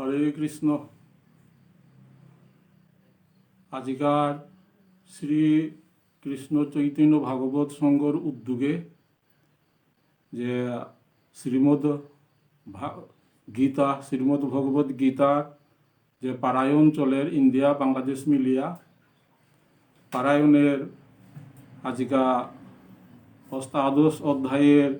হরে কৃষ্ণ। আজিকার শ্রী কৃষ্ণ চৈতন্য ভাগবত সংঘর উদ্যোগে যে শ্রীমদ্ গীতা শ্রীমদ্ ভগবত গীতার যে পারায়ণ চলের ইন্ডিয়া বাংলাদেশ মিলিয়া পারায়ণের আজিকা অষ্টাদশ অধ্যায়ের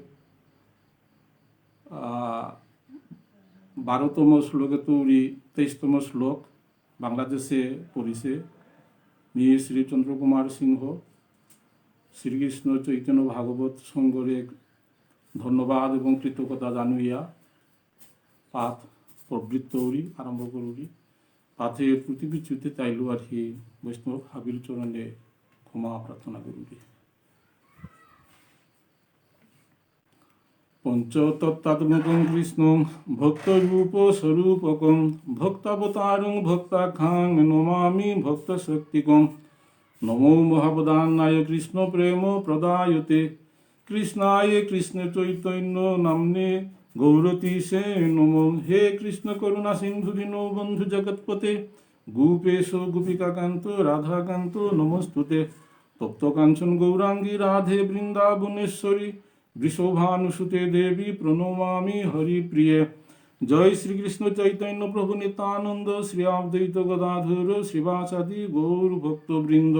12তম শ্লোকে তৈরি 23তম শ্লোক বাংলাদেশে পড়িছে মি শ্রীচন্দ্র কুমার সিংহ শ্রীকৃষ্ণ চৈতন্য ভাগবত সংঘরে ধন্যবাদ এবং কৃতজ্ঞতা জানুইয়া পাঠ প্রবৃত্তি আরম্ভ করি। পাঠের প্রতিবিচ্যুতি তাইলু আর কি বৈষ্ণব হাবিল চরণে ক্ষমা প্রার্থনা করি। পঞ্চতত্ত্বাত্মকং কৃষ্ণং ভক্তরূপ স্বরূপকং ভক্তাবতারং ভক্তাখ্যাং নমামি ভক্তশক্তিকং। নমো মহাবদান্নায় কৃষ্ণ প্রেম প্রদায়তে কৃষ্ণায় কৃষ্ণ চৈতন্য নাম্নে গৌরতীশে নমো। হে কৃষ্ণ করুণা সিন্ধু দীনো বন্ধু জগৎপতে গোপেশ গোপিকাকান্ত রাধাকান্ত নমস্তুতে। তপ্ত কাঞ্চন গৌরাঙ্গী রাধে বৃন্দাবনেশ্বরী বৃষভানুসুতে দেবী প্রণমামি হরিপ্রিয়ে। জয় শ্রীকৃষ্ণ চৈতন্য প্রভু নিত্যানন্দ শ্রী অদ্বৈত গদাধর শ্রীবাসাদি গৌর ভক্তবৃন্দ।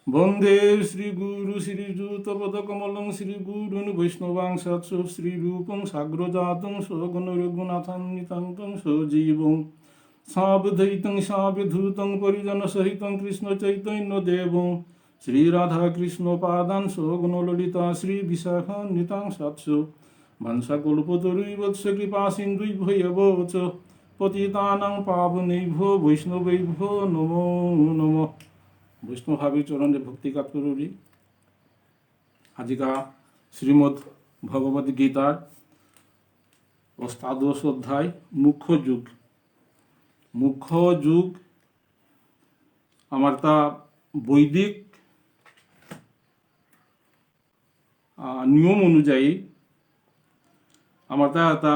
বন্দে শ্রী গুরু শ্রীযুত পদকমলং শ্রী গুরুন বৈষ্ণবাংশৎস শ্রীরূপং সাগ্রজাতং সগুণ রঘুনাথান্বিতং সজীবং সাবধৈতং সাবিধূতং পরিজন সহিতং কৃষ্ণ চৈতন্য দেবং শ্রী রাধা কৃষ্ণ পাদান সগুণ ললিতা শ্রী বিশাখান্বিতাং সাৎসু ভাংসাকল্পতরুবৎস কৃপা সিন্ধুভ্যেব চ পতিতানাং পাবনেভ্যো বৈষ্ণবেভ্যো নমো নমঃ। বৈষ্ণবভাবে চরণে ভক্তিকাত করি। আজিকা শ্রীমদ্ ভগবদ গীতার অষ্টাদশ অধ্যায় মুখ্য যুগ আমার তা বৈদিক নিয়ম অনুযায়ী আমার তা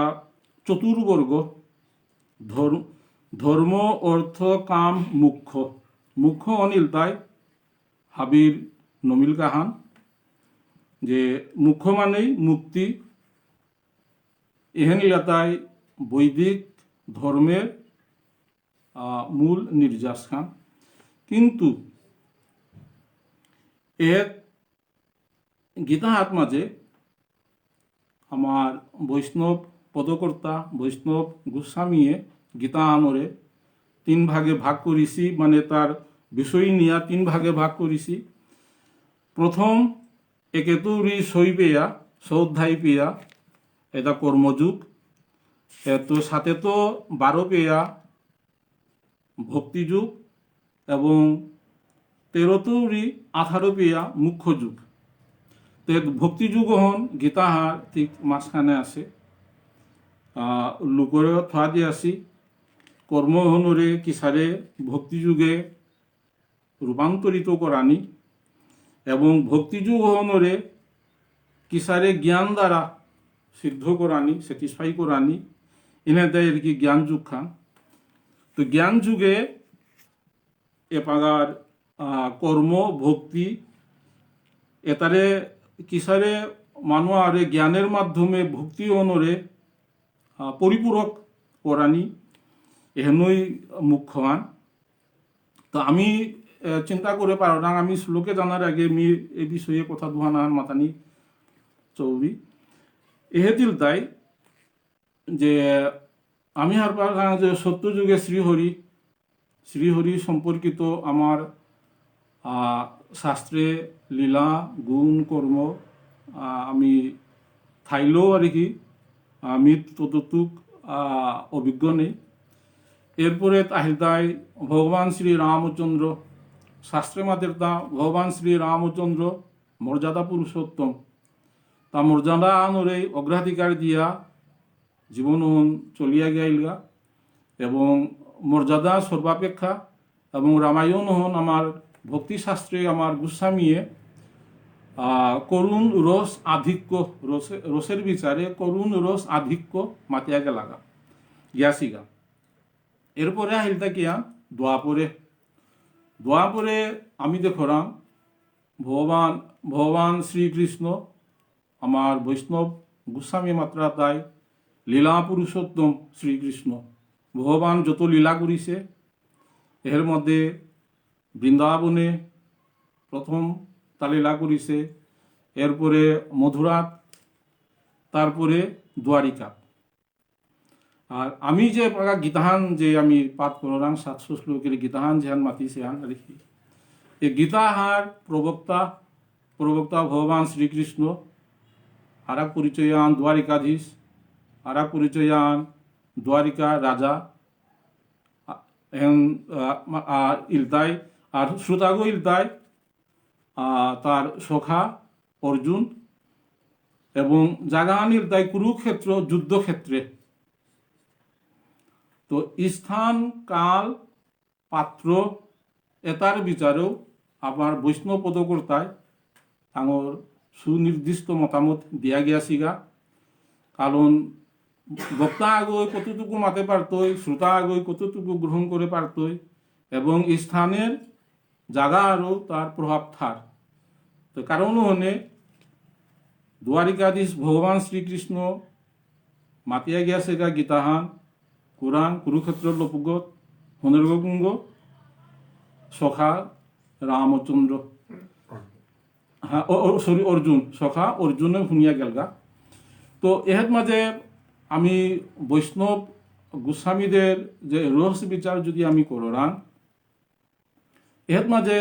চতুর্বর্গ ধর্ম অর্থ কাম মুখ্য অনিল তাই হাবির নমিল কাহান যে মুখ্য মানেই মুক্তি এহেন ইয়াতাই বৈদিক ধর্মের মূল নির্যাস খান। কিন্তু এক গীতা হাত মাঝে আমার বৈষ্ণব পদকর্তা বৈষ্ণব গোস্বামীয়ে গীতা আনরে 3 ভাগে ভাগ করেছি, মানে তার বিষয় নিয়ে 3 ভাগে ভাগ করেছি। প্রথম একেতুরি সই পেয়া সৌধ্যায় পেয়া এটা কর্মযুগ, এত সাথে তো 12 পেয়া ভক্তিযুগ এবং 13 পেয়া মুখ্য যুগ। তো ভক্তিযুগ হন গীতাহার ঠিক মাঝখানে আছে লোকরে থা দিয়ে আসি কর্ম হনরে কিসারে ভক্তিযুগে রূপান্তরিত করানি এবং ভক্তিযুগ হনরে কিসারে জ্ঞান দ্বারা সিদ্ধ করানি স্যাটিসফাই করানি এনে দেয় আর কি জ্ঞান যুগ খান। তো জ্ঞান যুগে এপাগার কর্ম ভক্তি এতারে কিসারে মানুয়ারে জ্ঞানের মাধ্যমে ভক্তি অনরে পরিপূরক করানি এহেনই মুখ্যমান। তো আমি চিন্তা করে পারো না আমি শ্লোকে জানার আগে আমি এই বিষয়ে কথা দুহানান মাতানি চৌবি এহেতিল তাই যে আমি আর পার যে সত্যযুগে শ্রীহরি সম্পর্কিত আমার শাস্ত্রে লীলা গুণ কর্ম আমি থাইলেও আর কি আমি ততটুক অভিজ্ঞ নেই। এরপরে তাহিদায় ভগবান শ্রী রামচন্দ্র শাস্ত্রে মাদের তা ভগবান শ্রী রামচন্দ্র মর্যাদা পুরুষোত্তম তা মর্যাদা আনরে অগ্রাধিকার দিয়া জীবন চলিয়া গেলগা এবং মর্যাদা সর্বাপেক্ষা এবং রামায়ণ হন আমার ভক্তিশাস্ত্রে আমার গোস্বামীয়ে করুণ রস আধিক্য রসের বিচারে করুণ রস আধিক্য মাতিয়া গেলাগা গিয়াছিগা। এরপরে আহিল থাকিয়া দোয়াপরে আমি দেখরাম ভগবান শ্রীকৃষ্ণ আমার বৈষ্ণব গোস্বামী মাত্রা তাই লীলা পুরুষোত্তম শ্রীকৃষ্ণ ভগবান যত লীলা করিছে এর মধ্যে বৃন্দাবনে প্রথম তা লীলা করিছে, এরপরে মধুরাত, তারপরে দ্বারিকা। আর আমি যে গীতাহান যে আমি পাঠ করলাম 700 শ্লোকের গীতাহান যেহান মাতি সেহান রেখি এই গীতাহার প্রবক্তা ভগবান শ্রীকৃষ্ণ, আর এক পরিচয়ান দ্বারিকাধীশ, আর এক পরিচয়ান দ্বারিকা রাজা ইলতাই, আর শ্রোতাগো ইলতাই তার সখা অর্জুন, এবং জাগান ইলতাই কুরুক্ষেত্র যুদ্ধক্ষেত্রে। তো স্থান কাল পাত্র এটার বিচারেও আমার বৈষ্ণব পদকর্তায় আমার সুনির্দিষ্ট মতামত দিয়া গিয়াছিগা। কারণ বক্তা আগই কতটুকু মাতে পারতই, শ্রোতা আগই কতটুকু গ্রহণ করে পারতই, এবং স্থানের জায়গা আরও তার প্রভাব থার। তো কারণ হনে দ্বারিকাধীশ ভগবান শ্রীকৃষ্ণ মাতিয়া গিয়াছিগা গীতাহান কোরআন কুরুক্ষেত্র লোপগত হনর্গকুঙ্গ সখা রামচন্দ্র, হ্যাঁ সরি অর্জুন, সখা অর্জুনে শুনিয়া গেলগা। তো এর মাঝে আমি বৈষ্ণব গোস্বামীদের যে রহস্য বিচার যদি আমি করান, এর মাঝে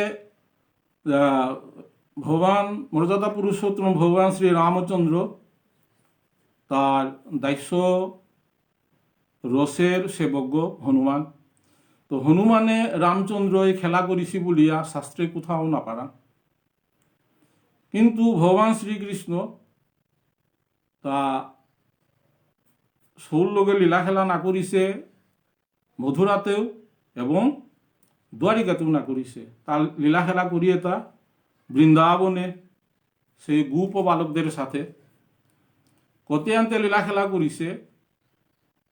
ভগবান মর্যাদা পুরুষোত্তম ভগবান শ্রী রামচন্দ্র তার দাস্য রসের সেবজ্ঞ হনুমান। তো হনুমানে রামচন্দ্র এই খেলা করিছি বলিয়া শাস্ত্রে কোথাও না পারা, কিন্তু ভগবান শ্রীকৃষ্ণ তা সৌর লোকে লীলা খেলা না করিছে মধুরাতেও এবং দ্বারিকাতেও না করিছে। তার লীলা খেলা করিয়ে তা বৃন্দাবনে সেই গোপ বালকদের সাথে কতিয়ান্তে লীলা খেলা করিছে।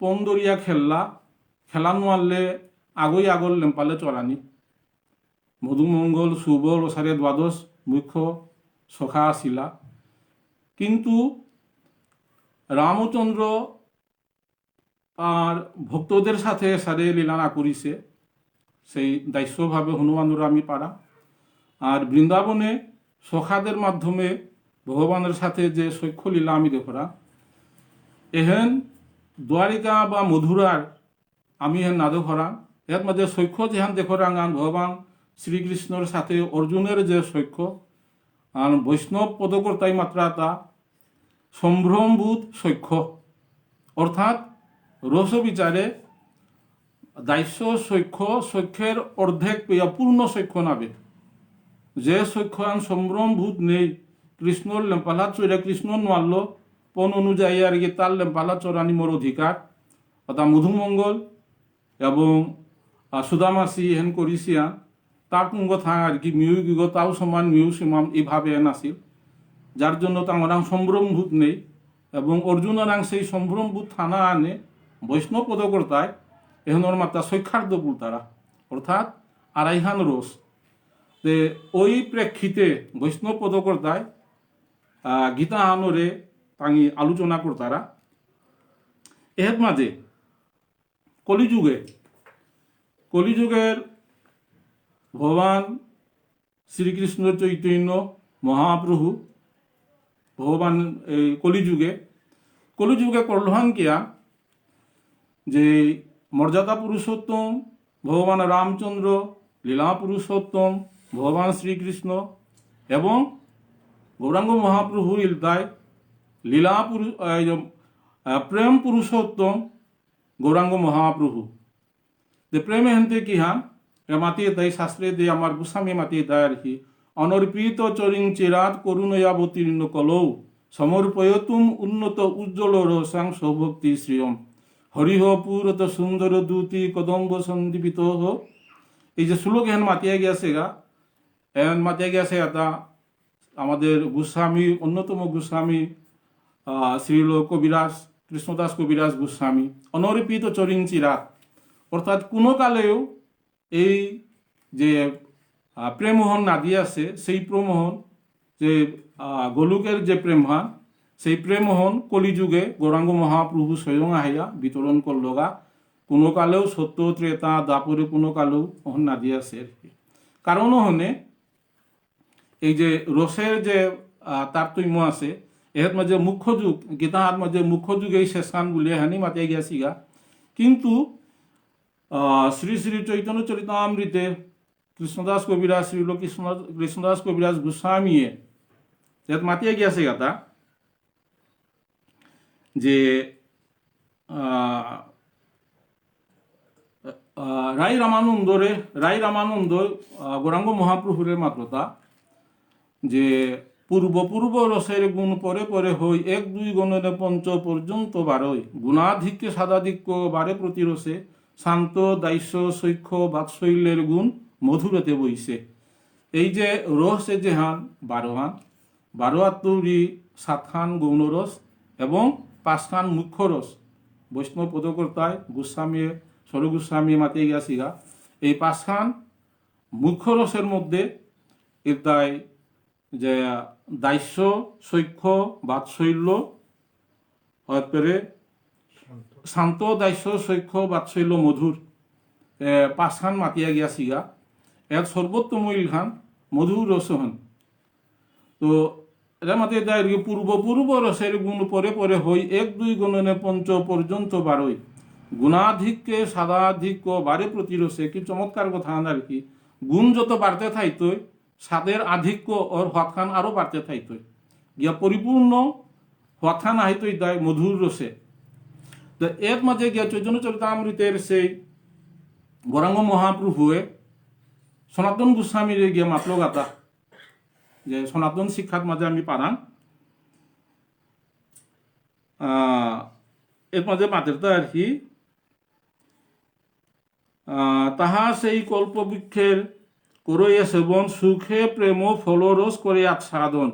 পন্দরিয়া খেলা নোয়ারলে আগর লেম্পালে চলানি মধুমঙ্গল সুবল ওসারে দ্বাদশ মুখ্য সখা আসিলা, কিন্তু রামচন্দ্র আর ভক্তদের সাথে সারে লীলা না করিছে, সেই দাস্যভাবে হনুমানরা আমি পারা। আর বৃন্দাবনে সখাদের মাধ্যমে ভগবানের সাথে যে সৈক্ষ লীলা আমি দেখরা, এহেন দ্বারিকা বা মধুরার আমি হেন না দেখরা। এর মধ্যে সৈক্ষ যেহান দেখরা গান ভগবান শ্রীকৃষ্ণের সাথে অর্জুনের যে সৈক্ষ, আর বৈষ্ণব পদকর্তাই মাত্রা তা সম্ভ্রমভূত সৈক্ষ, অর্থাৎ রস বিচারে দাস্য সৈক্যের অর্ধেক পেয়া পূর্ণ সৈক্য নাবে। যে সৈক্য আন সম্ভ্রমভূত নেই, কৃষ্ণর লেম্পালা চৈরা কৃষ্ণ নোয়ারল পণ অনুযায়ী আর কি তার লেম্পালা চড়ানি মোর অধিকার, অর্থাৎ মধুমঙ্গল এবং সুদামাসি হেন করিছিয়া তার কুঙ্গ থা আর কি মিউগিগ তাও সমান মিউ সমান এইভাবে নাছিল, যার জন্য তাঁর সম্ভ্রমভূত নেই। এবং অর্জুনের সেই সম্ভ্রমভূত থানা আনে বৈষ্ণব পদকর্তায় এহনর মাত্রা সৈক্ষার্দ তারা, অর্থাৎ আড়াইহান রোষ। তে ওই প্রেক্ষিতে বৈষ্ণব পদকর্তায় গীতা আনরে তাঙি আলোচনা করতারা। এর মাঝে কলিযুগের ভগবান শ্রীকৃষ্ণ চৈতন্য মহাপ্রভু ভগবান এই কলিযুগে করলহান কিয়া যে মর্যাদা পুরুষোত্তম ভগবান রামচন্দ্র, লীলা পুরুষোত্তম ভগবান শ্রীকৃষ্ণ এবং গৌরাঙ্গ মহাপ্রভু ইলতায় লীলা প্রেম পুরুষোত্তম গৌরাঙ্গ মহাপ্রভু। যে প্রেম হেনতে কি হা মাতিয়ে দেয় শাস্ত্রে দিয়ে আমার গোস্বামী মাতিয়ে দেয় আর কি, অনর্পিত চরিং চিরাত করুণয়াবতীর্ণ কলৌ সমর্পয়তুম উন্নত উজ্জ্বল রসাং সৌভক্তি শ্রিয়ম হরিহ পুরত সুন্দর দূতি কদম্ব সন্দীপিত হ। এই যে শ্লোক হেন মাতিয়া গিয়াছে এটা আমাদের গোস্বামী অন্যতম গোস্বামী শ্রীল কবিরাজ কৃষ্ণদাস কবিরাজ গোস্বামী অনর্পিত চরিং চিরাত, অর্থাৎ কোনো কালেও এই যে প্রেমোহন নাদি আছে, সেই প্রেমোহন যে গোলকের যে প্রেমহান, সেই প্রেমোহন কলিযুগে গৌরাঙ্গ মহাপ্রভু স্বয়ং আহিয়া বিতরণ করলগা। কোনো কালেও সত্য ত্রেতা দাপরে কোনো কালেও ওহন নাদি আছে আর কি। কারণও হনে এই যে রসের যে তারতম্য আছে, এর মাঝে মুখ্য যুগ গীতার মাঝে মুখ্য যুগ এই শেষান বলে হানি মাতিয়ে গিয়াছিগা। কিন্তু শ্রী শ্রী চৈতন্য চরিতামৃতে কৃষ্ণদাস কবিরাজ শ্রীল কৃষ্ণদাস কবিরাজ গোস্বামীয়ে এত মাতিয়ে গিয়াছে গাতা যে রাই রামানন্দ গৌরাঙ্গ মহাপ্রভুরের মাত্রতা যে পূর্ব রসের গুণ পরে পরে হই, এক দুই গণনে পঞ্চ পর্যন্ত বারই, গুণাধিক্যে সাদাধিক্য বারে প্রতি রসে, শান্ত দাস্য সৈক্ষ বাৎসল্যের গুণ মধুরতে বইছে। এই যে রসে যে হান 12 আত্মরি 7 খান গৌণরস এবং 5 খান মুখ্য রস বৈষ্ণব পদকর্তায় গোস্বামী স্বর গোস্বামী মাতিয়ে গিয়াছিগা। এই 5 খান মুখ্য রসের মধ্যে এটাই যে দাস্য সৈক্ষ বাৎসল্য, তারপরে শান্ত দাস্য সৈক্ষ বাৎসল্য মধুর 5 খান মাতিয়া গিয়াছিগা। এর সর্বোত্তম খান মধুর রস হন। তো এটা মাতে পূর্ব রসের গুণ পরে পরে হই, এক দুই গণনে পঞ্চ পর্যন্ত বারই, গুণাধিক্যে সাদাধিক্য বারে প্রতি রসে। কি চমৎকার কথা আর কি, গুণ যত বাড়তে থাইতই স্বাদের আধিক্য ওর হওয়াখান আরো বাড়তে থাইতই, গিয়া পরিপূর্ণ হওয়াখান আহিতই দেয় মধুর রসে। তো এর মাঝে গিয়া চৈতন্য চরিতামৃতের সেই গৌরাঙ্গ মহাপ্রভুয়ে সনাতন গোস্বামীর গিয়া মাতল গাতা যে সনাতন শিক্ষার মাঝে আমি পারান এর মাঝে মাতেরটা আর কি, তাহা সেই কল্পবৃক্ষের করইয়া সেবন, সুখে প্রেম ফলরস করে আচ্ছাদন,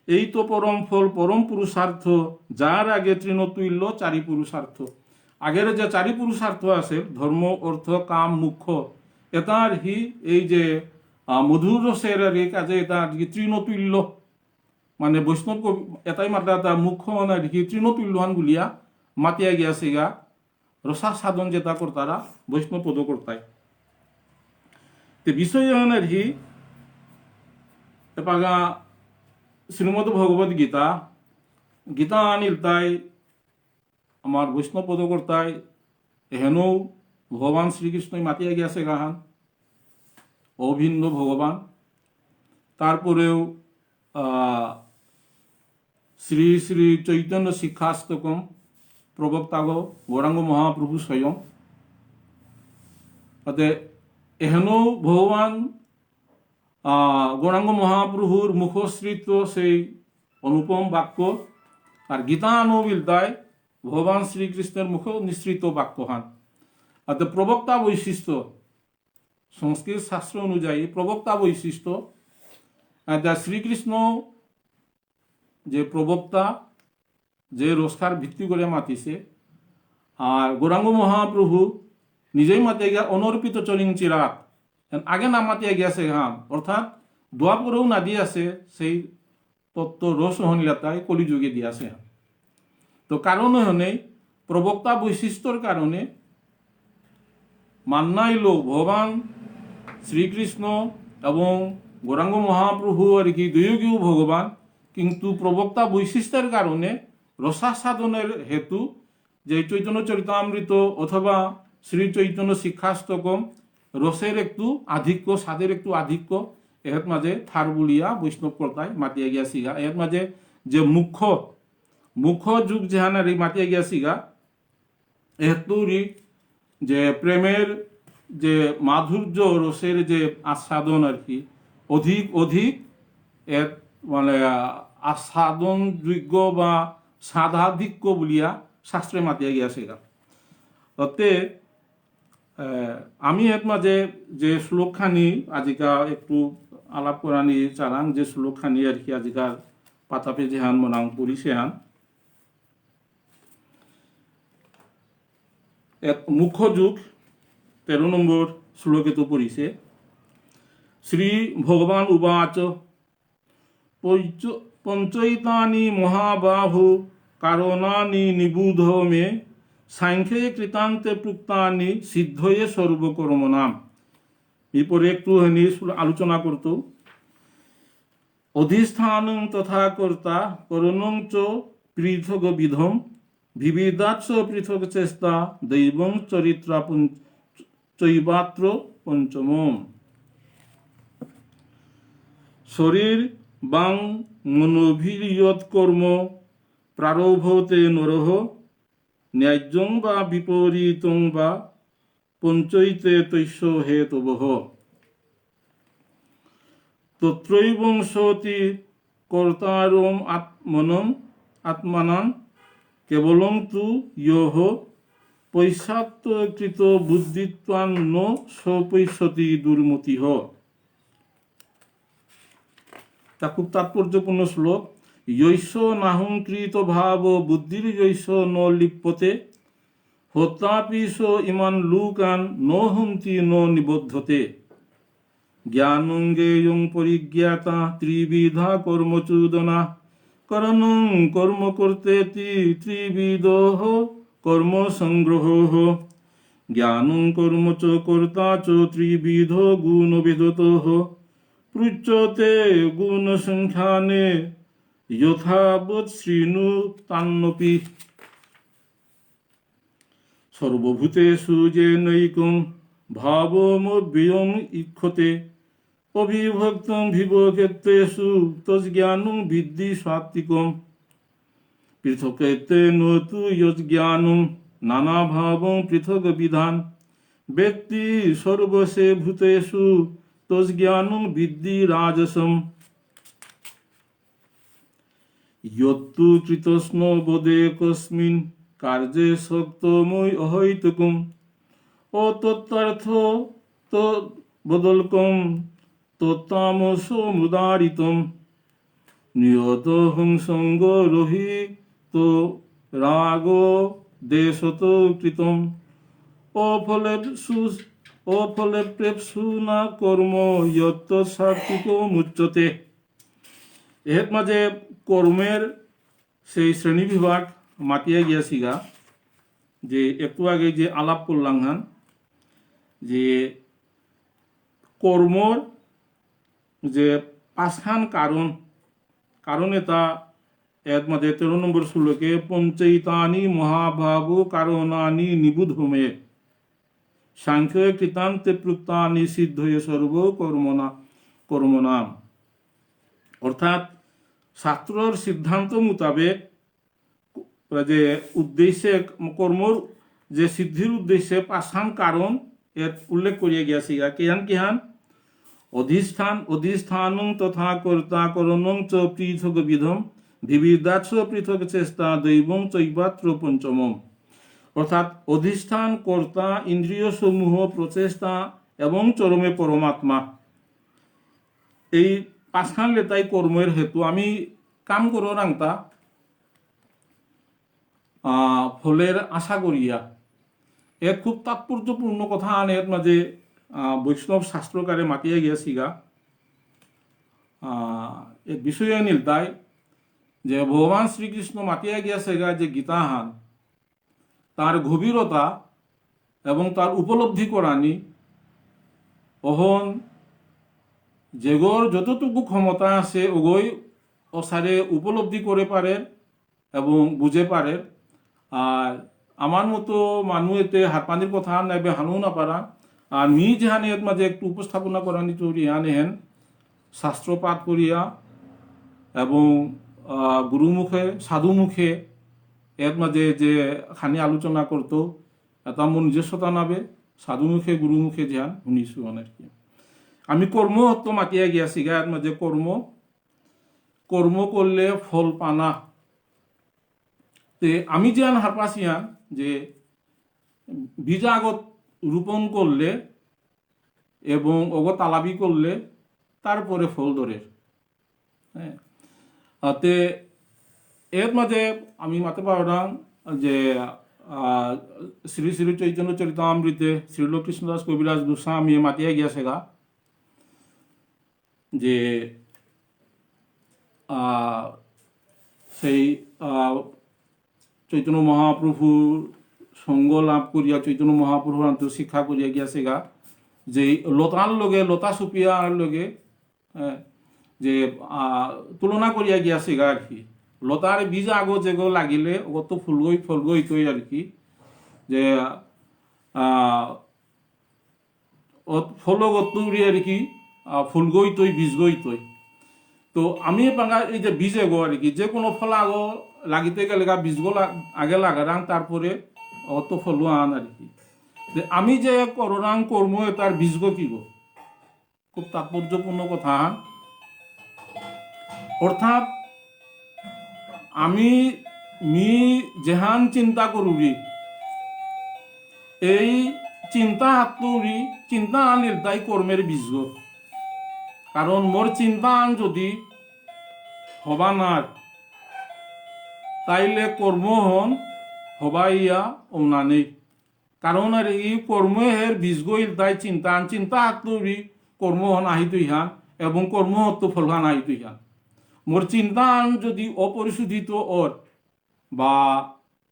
এই তো পরম ফল পরম পুরুষার্থ, যার আগে তৃণতুল্য চারি পুরুষার্থ। আগের যে চারি পুরুষার্থ আছে ধর্ম অর্থ কাম মুখ্য, এটা আর কি এই যে মধুর রসের আর কি কাজে এটা আর কি তৃণতুল্য, মানে বৈষ্ণব এটাই মাত্রা এটা মুখ্য মানে আর কি তৃণতুল্যহান গুলিয়া মাতিয়া গিয়াছে গা রসা সাধন যেটা কর্তারা বৈষ্ণব পদ কর্তায়। তে বিষয় আর কি এপাগা শ্রীমদ ভগবত গীতা আনিল তাই আমার বৈষ্ণব পদকর্তায় হেনও ভগবান শ্রীকৃষ্ণই মাতিয়া গিয়াছে গাহান অভিন্ন ভগবান। তারপরেও শ্রী শ্রী চৈতন্য শিক্ষাস্তকম প্রবক্তাগ গৌরাঙ্গ মহাপ্রভু স্বয়ং, তাতে এহেনও ভগবান গৌরাঙ্গ মহাপ্রভুর মুখশ্রিত সেই অনুপম বাক্য, আর গীতানুবিল তাই ভগবান শ্রীকৃষ্ণের মুখ নিঃসৃত বাক্য হান। আর প্রবক্তা বৈশিষ্ট্য সংস্কৃত শাস্ত্র অনুযায়ী প্রবক্তা বৈশিষ্ট্য, শ্রীকৃষ্ণ যে প্রবক্তা যে রসকার ভিত্তি করে মাতিছে, আর গৌরাঙ্গ মহাপ্রভু নিজেই মাতিয়ে গিয়া অনর্পিত চরিং চিরাত, আগে না মাতিয়ে গিয়াছে হাম, অর্থাৎ দোয়াপুরেও না দিয়ে আছে সেই তত্ত্ব রস হনিলাতায় কলিযুগে দিয়াছে। তো কারণ হনে প্রবক্তা বৈশিষ্ট্যর কারণে মান্নাইল ভগবান শ্রীকৃষ্ণ এবং গৌরাঙ্গ মহাপ্রভু আর কি দুয়োগীও ভগবান, কিন্তু প্রবক্তা বৈশিষ্ট্যের কারণে রসাসাধনের হেতু যে চৈতন্য চরিতামৃত অথবা শ্রী চৈতন্য শিক্ষাস্তকম রসের একটু আধিক্য স্বাদের একটু আধিক্য এর মাঝে থার বুলিয়া বৈষ্ণব কর্তায় মাতিয়া গিয়াছিগা। এর মাঝে যে মুখ্য যুগ যেহানারি মাতিয়া গিয়াছিগা এহেতুরি যে প্রেমের যে মাধুর্য রসের যে আস্বাদন আর কি অধিক এর মানে আস্বাদন যোগ্য বা সাধাধিক্য বলিয়া শাস্ত্রে মাতিয়া গিয়াছিগা। তাতে আমি এর মাঝে যে শ্লোকখানি আজিকা একটু আলাপ করানি চারাং, যে শ্লোকখানি আর কি আজিকার পাতাপে যেহান মনাং পড়িছে হান, এক মুখ্য যুগ 13 নম্বর শ্লোকে তো পড়িছে শ্রী ভগবান উবাচ পঞ্চৈতানি মহাবাহু কারণানি নিবুধ মে সাংখ্যে কৃতান্তে প্রুক্তানি সিদ্ধয়ে সর্বকর্মনাম। এরপরে একটু আলোচনা করতো অধিষ্ঠানং তথা কর্তা করণং চ পৃথক বিধম বিবিধাৎস পৃথক চেষ্টা দৈবং চরিত্রা চৈবাত্র পঞ্চমম। শরীর বাং মনোভিরিয়ত কর্ম প্রারভতে নরহ ন্যায্যং বা বিপরীতং বা পঞ্চৈতে তৈষ্য হেতবহ তত্রৈবংশতি কর্তারম আত্মানাং কেবলং তু ইয়হ পৈশাত্যকৃত বুদ্ধিত্বান ন সপৈষ্যতি দুর্মতিহ। তা খুব তাৎপর্যপূর্ণ শ্লোক। যৈষ নাহংকৃত ভাব বুদ্ধির যৈষ ন লিপ্যতে হত্যাপিস ইমান লুকান ন হন্তি ন নিবদ্ধতে জ্ঞানং জ্ঞেয়ং পরিজ্ঞাতা ত্রিবিধা কর্মচূদনা করণং কর্ম কর্তেতি ত্রিবিধঃ কর্ম সংগ্রহঃ জ্ঞানং কর্ম চ কর্তা চ ত্রিবিধ গুণবিদতঃ পৃচ্যতে গুণ সংখ্যানে যথাবৎ শৃণু তান্নপি সর্বভূতেষু যেনৈকং ভাবমব্যয়ং ঈক্ষতে অবিভক্তং বিভক্তেষু তজ্জ্ঞানং বিদ্ধি সাত্ত্বিকম পৃথক্তেন তু যজ্জ্ঞানং নানাভাবং পৃথক বিধান ব্যক্তি সর্বসে ভূতেষু তজ্জ্ঞানং বিদ্ধি রাজসম যত্তু কৃতস্ন বোধে কস্মিন কার্যে শক্তময় অহৈতুকম অতত্তার্থ তদ্বদলকম তত্তামস মুদারিতম নিয়তহং সঙ্গ রহিত রাগ দেশত কৃতম অফলে প্রেপসু না কর্ম যত সাত্বিক মুচ্যতে। এর মাঝে কর্মের সেই শ্রেণী বিভাগ মাতিয়া গিয়াছিগা যে একটু আগে যে আলাপ করলাম হান যে কর্মর যে পাঁচখান কারণ এটা এর মধ্যে 13 নম্বর শ্লোকে পঞ্চৈতানি মহাভাব কারণানি নিবুধমে সাংখ্য কৃতান্তে প্রুক্তানি সিদ্ধয়ে সর্ব কর্মনাম। অর্থাৎ শাস্ত্রর সিদ্ধান্ত মোতাবেক যে উদ্দেশ্যে কর্মর যে সিদ্ধির উদ্দেশ্যে পাঁচখান কারণ এর উল্লেখ করিয়া গিয়াছি। কিহান অধিষ্ঠানং তথা কর্তা করণং চ পৃথক বিধম বিবিধাৎস পৃথক চেষ্টা দৈবং চৈবাত্র পঞ্চমম। অর্থাৎ অধিষ্ঠান, কর্তা, ইন্দ্রিয় সমূহ, প্রচেষ্টা এবং চরমে পরমাত্মা, এই পাঁচখান লেতাই কর্মের হেতু। আমি কাম করো রাংতা ফলের আশা করিয়া এর খুব তাৎপর্যপূর্ণ কথা আনের মাঝে বৈষ্ণব শাস্ত্রকারে মাতিয়া গিয়াছিগা। এক বিষয় আনিল তাই যে ভগবান শ্রীকৃষ্ণ মাতিয়া গিয়াছেগা যে গীতাহান তার গভীরতা এবং তার উপলব্ধি করানি অহন যেগর যতটুকু ক্ষমতা আছে ওগই অসারে উপলব্ধি করে পারে এবং বুঝে পারে। আর আমার মতো মানুষ এতে হাত পানির কথা নাইবে হানুও না পারা। আর মি যেহানে এর মাঝে একটু উপস্থাপনা করানি চৌরি হানে হেন শাস্ত্রপাঠ করিয়া এবং গুরুমুখে সাধু মুখে এর মাঝে যে খানি আলোচনা করতো এটা মোৰ নিজস্বতা নাবে সাধু মুখে গুরু মুখে ধ্যান শুনিছো আর কি। আমি কর্ম তো মাতিয়া গিয়াছিগা এর মাঝে কর্ম করলে ফল পানা। তে আমি যে হারপাছিয়ান যে বীজাগত রোপণ করলে এবং অগত আলাপি করলে তারপরে ফল ধরে। হ্যাঁ, তে এর মাঝে আমি মাতে পারলাম যে শ্রী শ্রী চৈতন্য চরিতামৃতে শ্রীল কৃষ্ণদাস কবিরাজ গোস্বামী মাতিয়া গিয়াছে গা যে সেই চৈতন্য মহাপ্রভুর সঙ্গ লাভ করিয়া চৈতন্য মহাপ্রভুর শিক্ষা করিয়া গিয়াছে গা যে লতার লগে লতা সুপিয়ার লগে যে তুলনা করিয়া গিয়াছে গা আর কি লতার বীজ আগো যেগো লাগিলে অত ফলগই তৈ আর কি যে ফলগতরি আর কি ফুলগই তৈ বীজগই তৈ তো আমি বাঙা এই যে বীজ এগো আর কি যে কোনো ফল আগো লাগিতে গেলে বীজগো আগে লাগারাং তারপরে অত ফল আন আর কি আমি যে কররাং কর্ম তার বীজগো কি গো খুব তাৎপর্যপূর্ণ কথা অর্থাৎ আমি যেহান চিন্তা করুরি এই চিন্তা আত্মরি চিন্তা আনির দায় কর্মের বীজ কারণ মোর চিন্তা আন যদি হবা নার তাইলে কর্ম হন হবাইয়া অনানেই কারণ আর এই কর্মের বীজ গইল তাই চিন্তা আত্মরি কর্ম হন আহিত ইহান এবং কর্ম হত ফলহান আহিত ইহান মোর চিন্তা আন যদি অপরিশোধিত ওর বা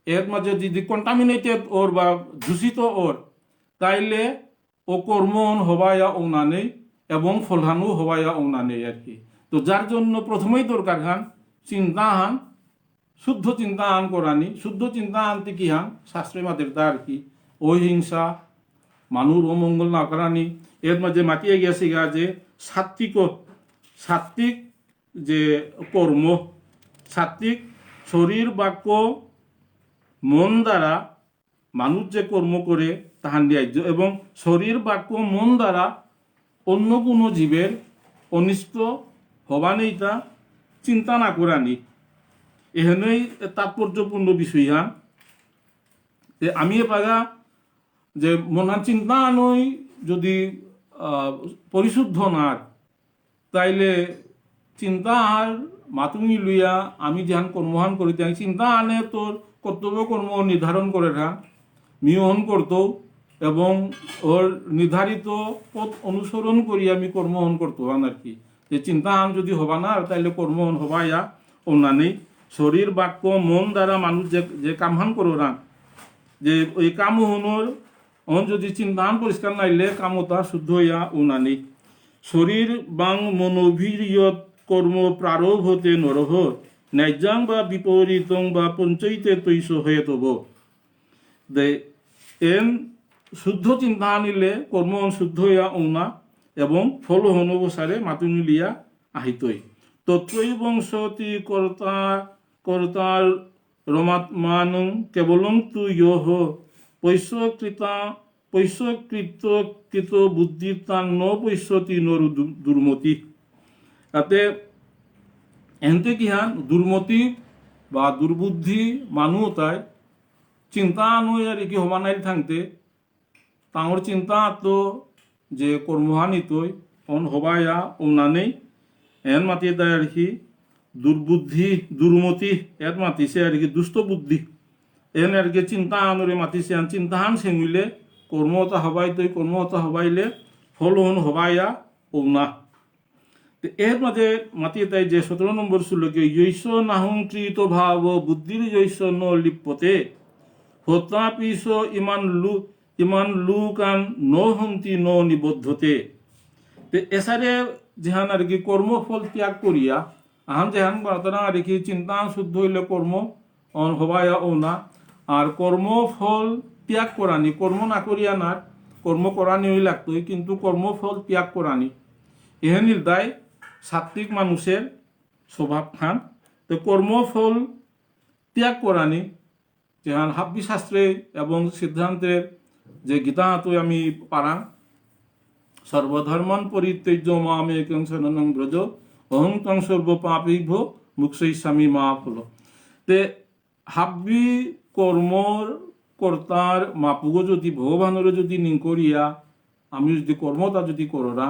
এর মাঝে যদি কন্টামিনেটেড ওর বা দূষিত ওর তাইলে ও কর্মন হবাইয়া ওনা নেই এবং ফলহানও হবাইয়া ওনা নেই আর কি তো যার জন্য প্রথমেই দরকার হান চিন্তা হান শুদ্ধ চিন্তা আন করানি শুদ্ধ চিন্তা আনতে কি হান শাস্ত্রের মাদের তা আর কি অহিংসা মানুষ অমঙ্গল না করানি এর মাঝে মাতিয়ে গেছে গা যে সাত্বিক যে কর্ম সাত্বিক শরীর বাক্য মন দ্বারা মানুষ যে কর্ম করে তাহার ন্যায্য এবং শরীর বাক্য মন দ্বারা অন্য কোনো জীবের অনিষ্ট হবা নেই তা চিন্তা না করানি এখানেই তাৎপর্যপূর্ণ বিষয় হান যে আমি পাগা যে মনার চিন্তা নই যদি পরিশুদ্ধ না তাইলে চিন্তা আর মাতুমি লইয়া আমি যেহান কর্মহান করিতে চিন্তা আনে তোর কর্তব্য কর্ম নির্ধারণ করে না মিহন করত এবং ওর নির্ধারিত পথ অনুসরণ করি আমি কর্মহন করতো আর কি যে চিন্তা আন যদি হবা না তাইলে কর্মহন হবাইয়া অন্যান্যই শরীর বাক্য মন দ্বারা মানুষ যে কামহান করো না যে ওই কামহনর যদি চিন্তাহান পরিষ্কার নাইলে কামতা শুদ্ধ হইয়া অন্যান্যই শরীর বাং মনোভিরিয়ত কর্ম প্রারভ হতে নরহ ন্যায্যাং বা বিপরীতং বা পঞ্চৈতে তৈশ হয়ে তব এন শুদ্ধ চিন্তা আনিলে কর্ম শুদ্ধ হইয়া অনা এবং ফল হনবসারে মাতুনি লিয়া আহিতই তত্রই বংশতি কর্তার রমাত্মান কেবলং তু ইহ পৈশ্বকৃত বুদ্ধি তান ন পৈশ্যতি নরু দুর্মতি তাতে এনতে কি হান দুর্মতি বা দুর্বুদ্ধি মানুহ তাই চিন্তা নই আর কি হবানাই থাকতে তাঁর চিন্তা তো যে কর্মহানিতই অন হবাইয়া অনানেই এন মাতি তাই আর কি দুর্বুদ্ধি দুর্মতি এর মাতিছে আর কি দুষ্ট বুদ্ধি এন আর কি চিন্তা আনরে মাতিছে আন চিন্তাহান সেঙিলে কর্মতা হবাইতই কর্মতা হবাইলে ফল হন হবাইয়া অনা এর মাঝে মাতিয়ে তাই যে 17 নম্বর শ্লোকে যৈষ নাহংকৃত ভাব বুদ্ধির যৈষ ন লিপ্যতে হতাপিস ইমান লুকান ন হন্তি ন নিবদ্ধতে এসারে যেহান আর কি কর্মফল ত্যাগ করিয়া আহান যেহান বার্তনা আর কি চিন্তা শুদ্ধ হইলে কর্ম হবাইয়া ও না আর কর্মফল ত্যাগ করানি কর্ম না করিয়া না কর্ম করানি হই লাগতোই কিন্তু কর্মফল ত্যাগ করানি এহেনির দায় সাত্বিক মানুষের স্বভাব খান তো কর্মফল ত্যাগ করানি যেহান হাব্বি শাস্ত্রে এবং সিদ্ধান্তের যে গীতা তো আমি পারাং সর্বধর্মন পরিত্যজ্য মামেকং শরণং ব্রজ অহং ত্বং সর্ব পাপেভ্য মুক্ষয়িষ্যামি মা ফল তে হাব্বি কর্মর কর্তার মাপুগ যদি ভগবানের যদি নিং করিয়া আমি যদি কর্মটা যদি কররা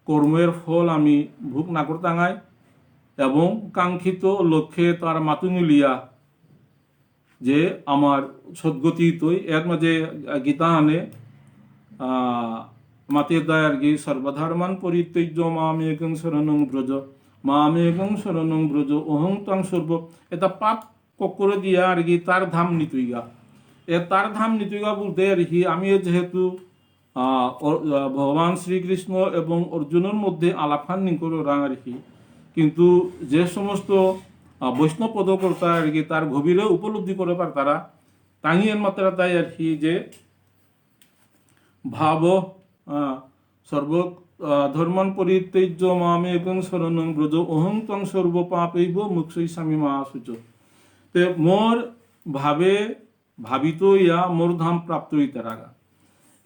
কর্মের ফল আমি ভোগ না করতাঙাই এবং কাঙ্ক্ষিত লক্ষ্যে তার মাতুনি লিয়া যে আমার সদ্গতি তৈ এর মাঝে গীতা আনে মাতে দায় আর কি সর্বধর্মান পরিত্যজ্য মামেকং শরণং ব্রজ মামেকং শরণং ব্রজ অহং তং সর্ব এটা পাপ করে দিয়া আর কি তার ধাম নিতুইগা তার ধাম নিতুইগা বলতে আর কি আমি যেহেতু ভগবান শ্রীকৃষ্ণ এবং অর্জুনের মধ্যে আলাপান করে ওরা আর কি কিন্তু যে সমস্ত বৈষ্ণব পদকর্তা আর কি তার গভীরে উপলব্ধি করে পার তারা তাঙিয়ের মাত্রা তাই আর কি যে ভাব সর্ব ধর্মান পরিত্যজ্য মামেকং শরণং ব্রজ অহং তং সর্ব পাপৈব মুক্ষৈ স্বামী মহাসুচ তে মোর ভাবে ভাবিত ইয়া মোর ধাম প্রাপ্ত হইতে রাগা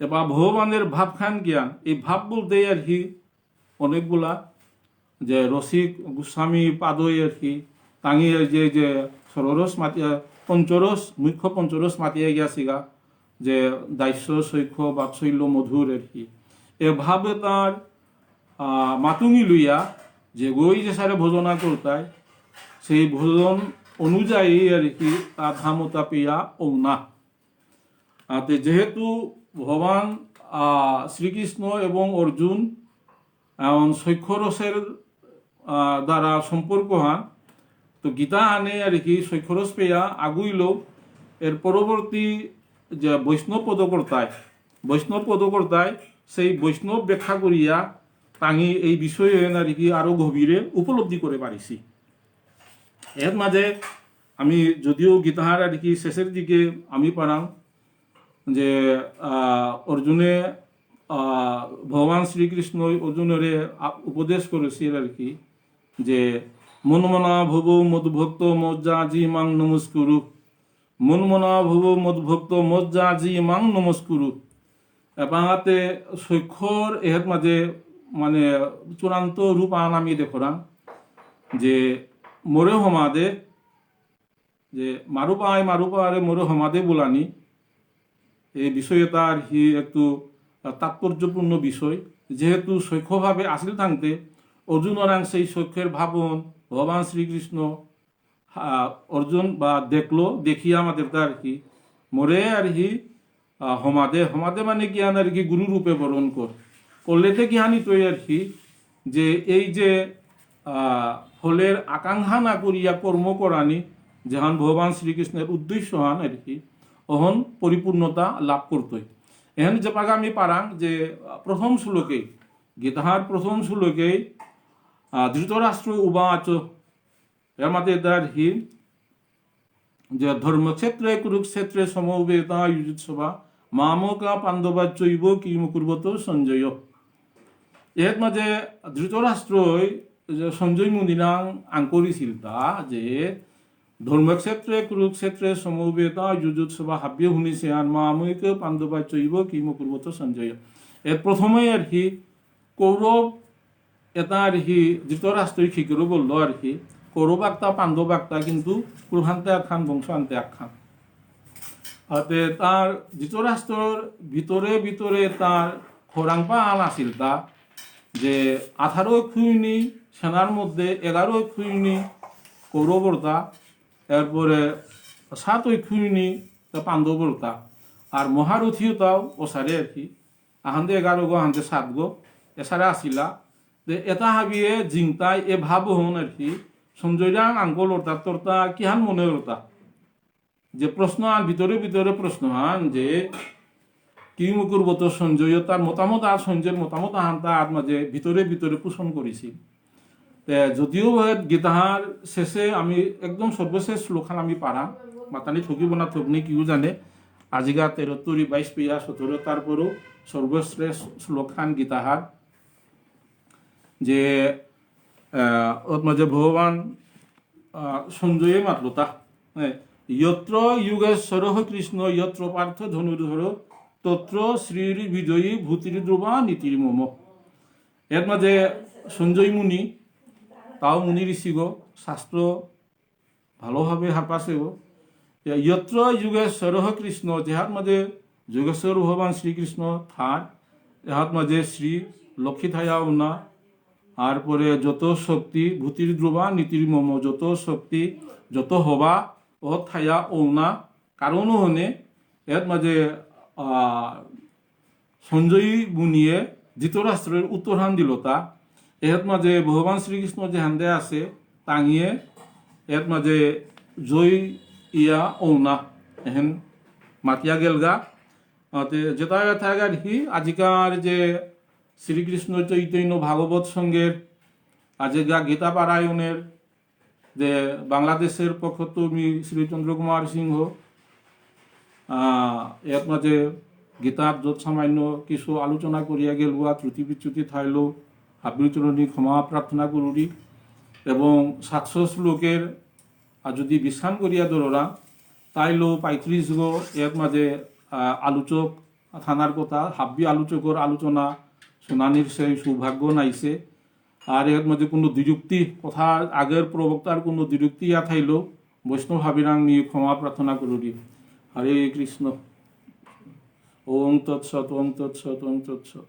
এবার ভগবানের ভাবখান জ্ঞান এই ভাব বলতে আর কি অনেকগুলা যে রসিক গোস্বামী পাদই আর কি তাঙিয়ে যে সররস মাতিয়া পঞ্চরস মুখ্য পঞ্চরস মাতিয়া গিয়াছিগা যে দাস্য শৈক্ষ বাৎসল্য মধুর আর কি এভাবে তার মাতুঙি লইয়া যে গই যে সারে ভোজনা করতায় সেই ভোজন অনুযায়ী আর কি তার ধামতা পেয়া ও না যেহেতু ভগবান শ্রীকৃষ্ণ এবং অর্জুন শৈক্ষরসের দ্বারা সম্পর্ক হন তো গীতা আনে আর কি শৈক্ষরস পেয়া আগুইল এর পরবর্তী যে বৈষ্ণব পদকর্তায় সেই বৈষ্ণব ব্যাখ্যা করিয়া তাঙি এই বিষয়ে আর কি আরো গভীরে উপলব্ধি করে পারিছি এর মাঝে আমি যদিও গীতাহার আর কি শেষের দিকে আমি পারাম যে অর্জুনে ভগবান শ্রীকৃষ্ণ অর্জুনের উপদেশ করেছি আর কি যে মনমনা ভব মদভক্ত মজ্জাজি মাং নমস্কুরু মনমনা ভব মদভক্ত মজ্জাজি মাং নমস্কুরু এবাঙাতে শৈক্ষর এর মাঝে মানে চূড়ান্ত রূপ আন আমি দেখলাম যে মোরে সমাদে যে মারুপারে মোরে সমাদে বলানি এই বিষয়ে তার হি একটু তাৎপর্যপূর্ণ বিষয় যেহেতু শৈক্ষভাবে আসিল থাকতে অর্জুনরাং সেই শৈক্ষের ভাবন ভগবান শ্রীকৃষ্ণ অর্জুন বা দেখলো দেখিয়া আমাদের আর কি মোরে আর কি সমাদে মানে জ্ঞান আর কি গুরু রূপে বরণ করলেতে জ্ঞানী তৈ আর কি যে এই যে ফলের আকাঙ্ক্ষা না করিয়া কর্ম করানি যেহান ভগবান শ্রীকৃষ্ণের উদ্দেশ্য হান আর কি অহন পরিপূর্ণতা লাভ করতই এহেন যে পাগা আমি পারাং যে প্রথম শ্লোকে গীতাহার প্রথম শ্লোকে ধৃতরাষ্ট্র উবাচ এর মাঝে তার হি যে ধর্মক্ষেত্রে কুরুক্ষেত্রে সমবেতা যুজুৎসভা মামকা পাণ্ডবা চৈব কিম কুর্বত সঞ্জয় এর মাঝে ধৃতরাষ্ট্রই যে সঞ্জয় মুনিনাং আঙ্করিছিল তা যে ধর্মক্ষেত্রে কুরুক্ষেত্রে সমবেতা যুজুৎসভা হাব্য শুনিছে আর মামক পাণ্ডবা চৈব কিম কুর্বত সঞ্জয় এর প্রথমে আর কি কৌরব এটা আর কি ধৃতরাষ্ট্রই শিখরও বললো আর কি কৌরব আক্তা পাণ্ডব আক্তা কিন্তু কুরহান্তে একখান বংশ আনতে একখান হাতে তার ধৃতরাষ্ট্রর ভিতরে তার খোরাংপা আন আসিল তা যে 18 খুইনি সেনার মধ্যে 11 খুইনি কৌরবর্তা এরপরে 7 খুইনি পাণ্ডবর্তা আর মহারথীও তাও ওসারে আর কি আহান্দে 11 গো আহান্দে 7 গো এসারে আসিলা এটা হাবিয়ে জিংতাই এ ভাব হন আর কি সঞ্জয়রাং আঙ্কল ওরতা তোরতা কিহান মনে ওরতা যে প্রশ্ন আন ভিতরে প্রশ্ন হান যে কি মুকুরবত সঞ্জয় তার মতামত আর সঞ্জয়ের মতামত আহান তার মাঝে ভিতরে পোষণ করেছি যদিও গীতাহার শেষে আমি একদম সর্বশেষ শ্লোকান আমি পারা মাতানি ঠকিব না ঠকনি কিউ জানে আজিগা 13 22 পিয়া 17 তারপরও সর্বশ্রেষ্ঠ শ্লোকান গীতাহার যে ওর মাঝে ভগবান সঞ্জয়ে মাতলতা যত্র যুগেশ্বর কৃষ্ণ যত্র পার্থ ধনুর্ধর তত্র শ্রীর বিজয়ী ভূতির ধ্রুবা নীতির মম এর মাঝে সঞ্জয় মুনি তাও মুনি ঋষি গো শাস্ত্র ভালোভাবে হারপাশে গো যত্র যুগেশ্বর কৃষ্ণ যেহার মাঝে যোগেশ্বর ভগবান শ্রীকৃষ্ণ থার এহার মাঝে শ্রী লক্ষ্মী থায়া উনা আর পরে যত শক্তি ভূতির ধ্রুবা নীতির মম যত শক্তি যত হবা ও থায়া ঔনা কারণও হনে এর মাঝে সঞ্জয়ী বুনিয়ে ধৃতরাষ্ট্রের উত্তরহান দিল তা এর মাঝে ভগবান শ্রীকৃষ্ণ যে হান্দে আছে তাঙিয়ে এর মাঝে জয় ইয়া ওনা এহেন মাতিয়া গেলগা যেটা থাকার হি আজিকার যে শ্রীকৃষ্ণ চৈতন্য ভাগবত সঙ্গের আজগা গীতা পারায়ণের যে বাংলাদেশের পক্ষতর্মী শ্রী চন্দ্রকুমার সিংহ এর মাঝে গীতার যত সামান্য কিছু আলোচনা করিয়া গেলুয়া ত্রুটি বিচ্যুতি থাইল আবৃচরণী ক্ষমা প্রার্থনা করুরি এবং 700 শ্লোকের যদি বিশ্রাম করিয়া ধরা তাইলো 35 গো এর মাঝে আলোচক থানার কথা হাব্বি আলোচকর আলোচনা শুনানির সেই সৌভাগ্য নাইছে আর এর মাঝে কোনো দ্বিযুক্তি কথা আগের প্রবক্তার কোনো দ্বিযুক্তি থাইল বৈষ্ণব হাবিরাং নিয়ে ক্ষমা প্রার্থনা করুরি। হরে কৃষ্ণ। ওং তৎসৎ ওং তৎসৎ ওং তৎসৎ।